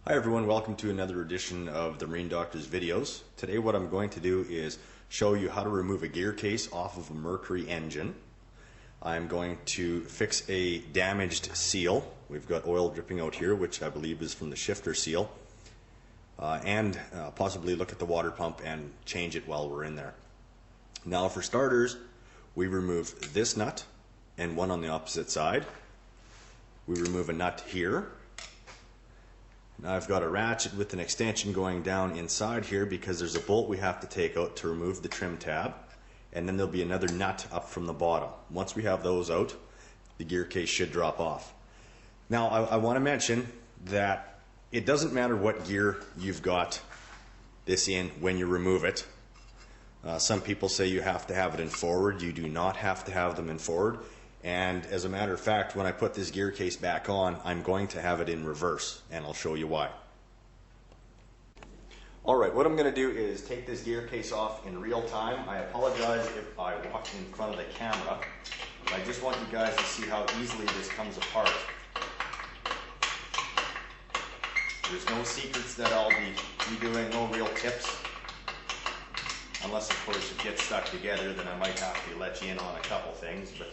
Hi everyone, welcome to another edition of the Marine Doctor's videos. Today what I'm going to do is show you how to remove a gear case off of a Mercury engine. I'm going to fix a damaged seal. We've got oil dripping out here, which I believe is from the shifter seal, and possibly look at the water pump and change it while we're in there. Now for starters, we remove this nut and one on the opposite side. We remove a nut here. Now I've got a ratchet with an extension going down inside here because there's a bolt we have to take out to remove the trim tab, and then there'll be another nut up from the bottom. Once we have those out, the gear case should drop off. Now I want to mention that it doesn't matter what gear you've got this in when you remove it. Some people say you have to have it in forward. You do not have to have them in forward. And as a matter of fact, when I put this gear case back on, I'm going to have it in reverse, and I'll show you why. Alright, what I'm going to do is take this gear case off in real time. I apologize if I walk in front of the camera, but I just want you guys to see how easily this comes apart. There's no secrets that I'll be doing, no real tips. Unless, of course, it gets stuck together, then I might have to let you in on a couple things, but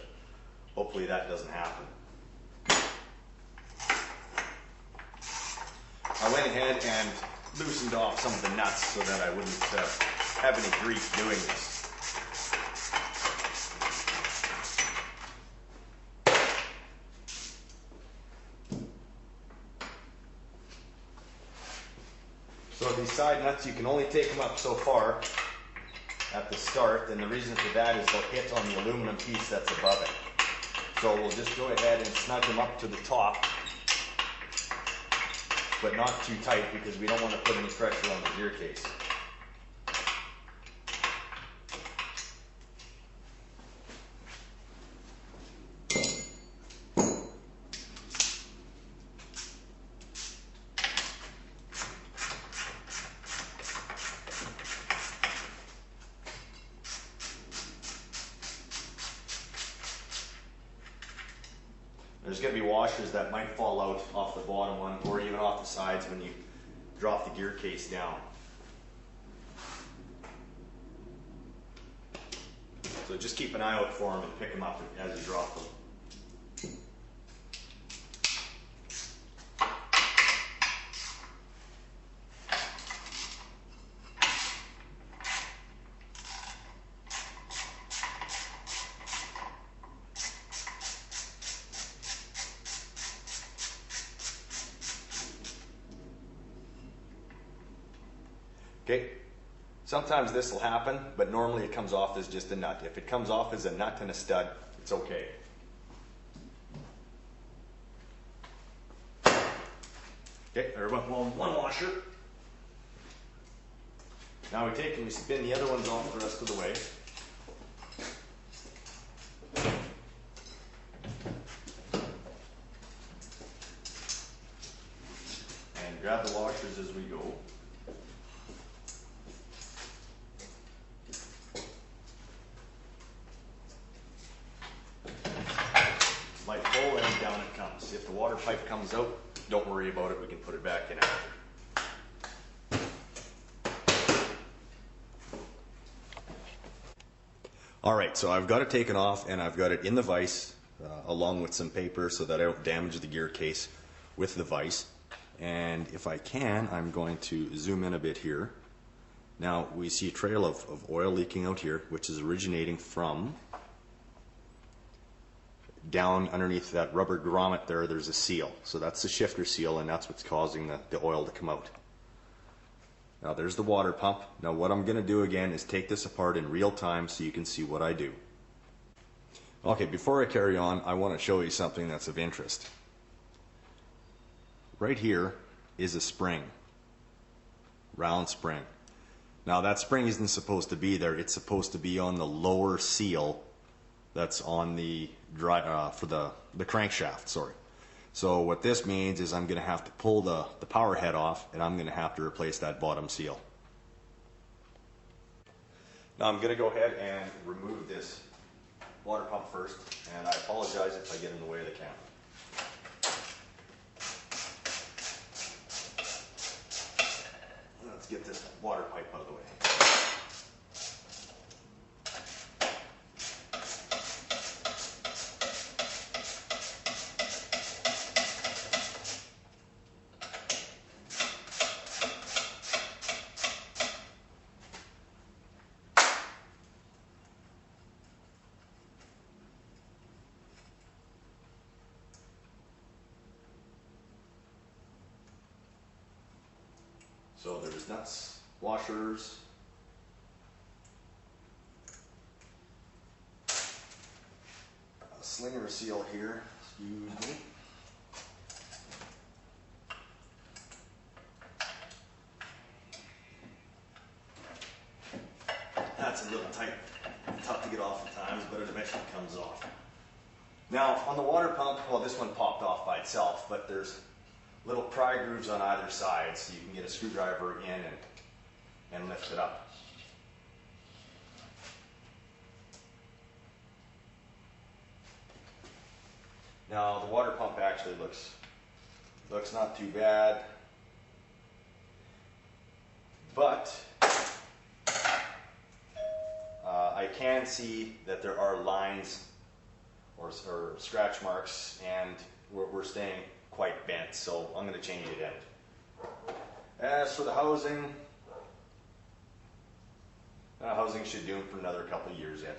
hopefully that doesn't happen. I went ahead and loosened off some of the nuts so that I wouldn't have any grief doing this. So these side nuts, you can only take them up so far at the start, and the reason for that is they'll hit on the aluminum piece that's above it. So we'll just go ahead and snug them up to the top, but not too tight because we don't want to put any pressure on the gear case. There's going to be washers that might fall out off the bottom one or even off the sides when you drop the gear case down. So just keep an eye out for them and pick them up as you drop them. Okay, sometimes this will happen, but normally it comes off as just a nut. If it comes off as a nut and a stud, it's okay. Okay, there went one washer. Now we take and we spin the other ones off the rest of the way. And grab the washers as we go. Light full and down it comes. If the water pipe comes out, don't worry about it, we can put it back in after. Alright, so I've got it taken off and I've got it in the vise along with some paper so that I don't damage the gear case with the vise. And if I can, I'm going to zoom in a bit here. Now we see a trail of oil leaking out here, which is originating from down underneath that rubber grommet there's a seal. So that's the shifter seal, and that's what's causing the oil to come out. Now there's the water pump. Now what I'm going to do again is take this apart in real time so you can see what I do. Okay, before I carry on, I want to show you something that's of interest. Right here is a spring, round spring. Now that spring isn't supposed to be there. It's supposed to be on the lower seal that's on the for the crankshaft, sorry. So what this means is I'm going to have to pull the power head off, and I'm going to have to replace that bottom seal. Now I'm going to go ahead and remove this water pump first, and I apologize if I get in the way of the camera. let's get this water pipe out of the way. So there's nuts, washers, a slinger seal here, excuse me. That's a little tight, tough to get off at times, but it eventually comes off. Now on the water pump, well, this one popped off by itself, but there's little pry grooves on either side, so you can get a screwdriver in and lift it up. Now the water pump actually looks not too bad, but I can see that there are lines or scratch marks, and we're staying quite bent, so I'm going to change it in. As for the housing, housing should do it for another couple of years yet.